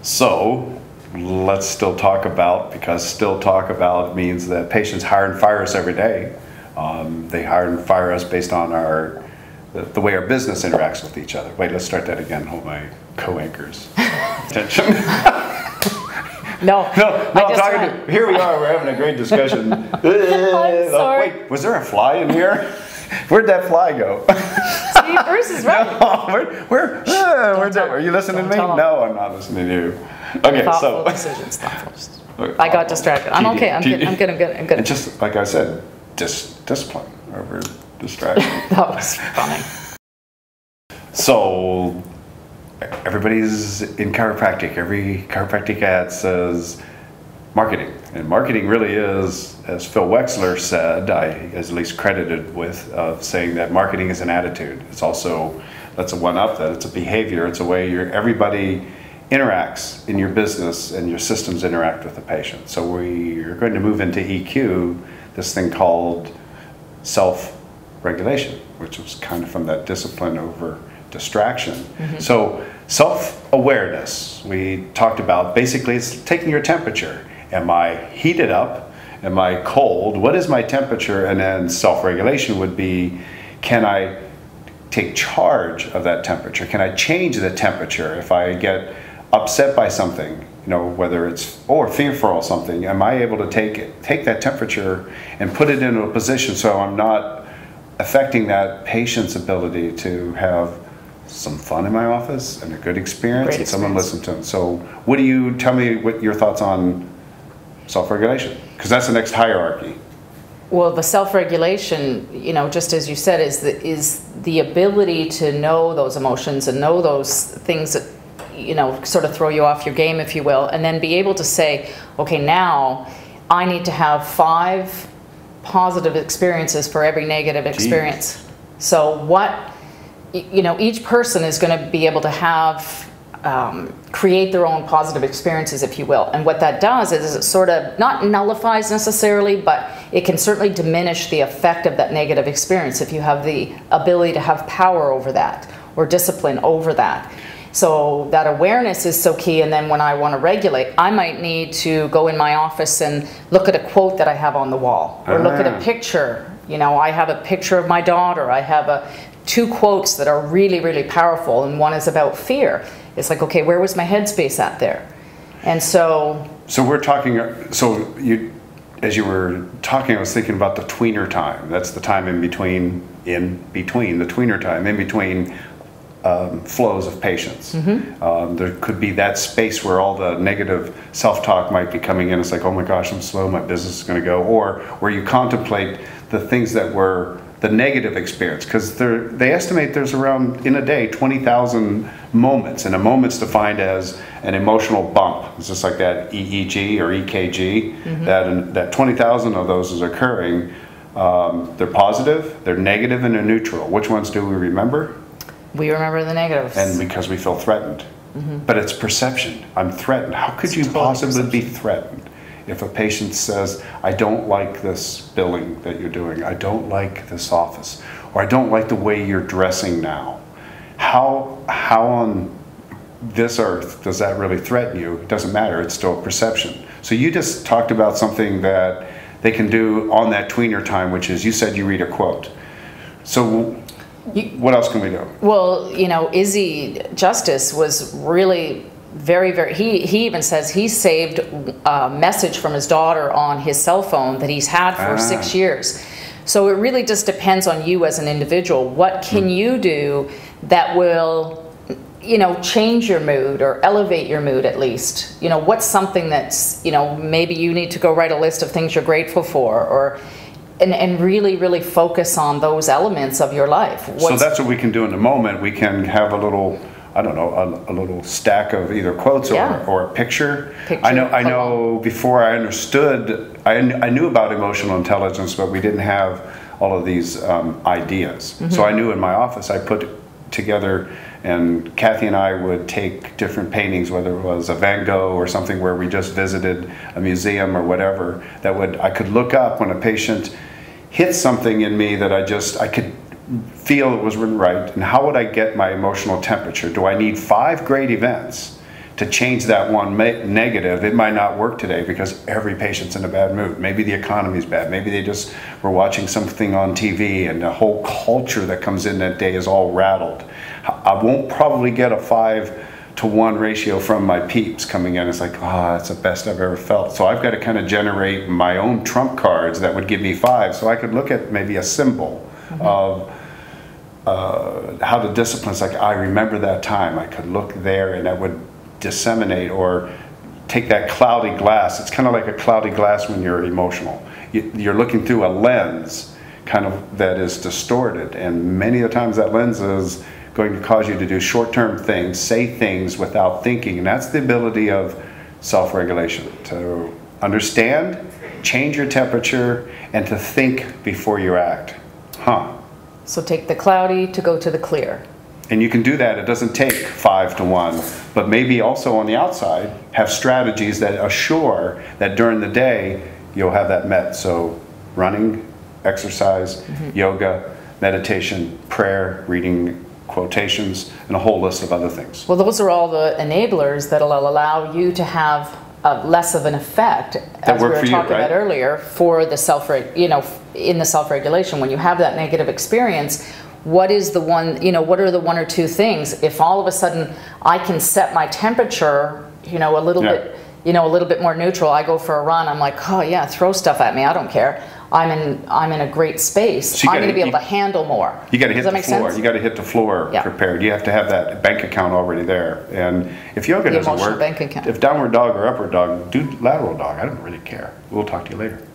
So let's still talk about, because still talk about means that patients hire and fire us every day. They hire and fire us based on the way our business interacts with each other. Wait, let's start that again. Hold my co-anchors attention. No, I'm talking to, here we are, we're having a great discussion. I'm sorry. Wait, was there a fly in here? Where'd that fly go? See, Bruce is right. No, where's that? Are you listening to me? No, I'm not listening to you. Okay, thoughtful decisions, I got distracted. I'm okay, I'm good. And just like I said, discipline over distraction. That was funny. So everybody's in chiropractic. Every chiropractic ad says marketing. And marketing really is, as Phil Wexler said, I is at least credited with, saying that marketing is an attitude. It's also, that's a one-up, that it's a behavior. It's a way everybody interacts in your business and your systems interact with the patient. So we're going to move into EQ, this thing called self-regulation, which was kind of from that discipline over distraction. Mm-hmm. So self-awareness, we talked about, basically it's taking your temperature. Am I heated up? Am I cold? What is my temperature? And then self-regulation would be, can I take charge of that temperature? Can I change the temperature if I get upset by something, you know, whether it's, or fearful of something? Am I able to take that temperature and put it into a position so I'm not affecting that patient's ability to have some fun in my office and a good experience, and someone listen to them. So what do you, tell me what your thoughts on self-regulation, because that's the next hierarchy. Well, the self-regulation, you know, just as you said, is the ability to know those emotions and know those things that, you know, sort of throw you off your game, if you will, and then be able to say, okay, now I need to have 5 positive experiences for every negative experience. Jeez. So what, you know, each person is going to be able to have create their own positive experiences, if you will. And what that does is it sort of not nullifies necessarily, but it can certainly diminish the effect of that negative experience if you have the ability to have power over that or discipline over that. So that awareness is so key. And then when I want to regulate, I might need to go in my office and look at a quote that I have on the wall, or look at a picture. You know, I have a picture of my daughter. I have 2 quotes that are really, really powerful, and one is about fear. It's like, okay, where was my headspace at there? And so we're talking, so you, as you were talking, I was thinking about the tweener time. That's the time in between the tweener time, in between flows of patients. Mm-hmm. There could be that space where all the negative self-talk might be coming in. It's like, oh my gosh, I'm slow, my business is going to go. Or where you contemplate the things that were the negative experience, because they estimate there's around, in a day, 20,000 moments, and a moment's defined as an emotional bump. It's just like that EEG or EKG, mm-hmm. that 20,000 of those is occurring. They're positive, they're negative, and they're neutral. Which ones do we remember? We remember the negatives. And because we feel threatened. Mm-hmm. But it's perception. I'm threatened. How could you possibly be threatened? If a patient says, I don't like this billing that you're doing, I don't like this office, or I don't like the way you're dressing now, how on this earth does that really threaten you? It doesn't matter, it's still a perception. So you just talked about something that they can do on that tweener time, which is, you said you read a quote. So what else can we do? Well, you know, Izzy Justice was really very, very, he even says he saved a message from his daughter on his cell phone that he's had for 6 years. So it really just depends on you as an individual. What can you do that will, you know, change your mood or elevate your mood at least? You know, what's something that's, you know, maybe you need to go write a list of things you're grateful for, or and really, really focus on those elements of your life. So that's what we can do in the moment. We can have a little, I don't know, a little stack of either quotes or a picture. I know before I understood, I knew about emotional intelligence, but we didn't have all of these ideas. Mm-hmm. So I knew in my office, I put together, and Kathy and I would take different paintings, whether it was a Van Gogh or something where we just visited a museum or whatever, I could look up when a patient hit something in me that I could feel it was right, and how would I get my emotional temperature? Do I need 5 great events to change that one negative, it might not work today because every patient's in a bad mood. Maybe the economy's bad. Maybe they just were watching something on TV and the whole culture that comes in that day is all rattled. I won't probably get a 5-to-1 ratio from my peeps coming in. It's like, oh, that's the best I've ever felt. So I've got to kind of generate my own trump cards that would give me 5. So I could look at maybe a symbol of how the discipline's like, I remember that time. I could look there and that would disseminate, or take that cloudy glass. It's kind of like a cloudy glass when you're emotional. You're looking through a lens kind of that is distorted, and many of the times that lens is going to cause you to do short-term things, say things without thinking, and that's the ability of self-regulation, to understand, change your temperature, and to think before you act. So take the cloudy to go to the clear. And you can do that. It doesn't take 5-to-1, but maybe also on the outside have strategies that assure that during the day you'll have that met. So running, exercise, yoga, meditation, prayer, reading quotations, and a whole list of other things. Well, those are all the enablers that will allow you to have less of an effect, as we were talking about earlier, for the in the self-regulation. When you have that negative experience, what is the one, what are the 1 or 2 things? If all of a sudden I can set my temperature, a little bit, a little bit more neutral. I go for a run. I'm like, oh yeah, throw stuff at me. I don't care. I'm in a great space. So I'm going to be able to handle more. You got to hit the floor. You got to hit the floor prepared. You have to have that bank account already there. And if yoga doesn't work, if downward dog or upward dog, do lateral dog. I don't really care. We'll talk to you later.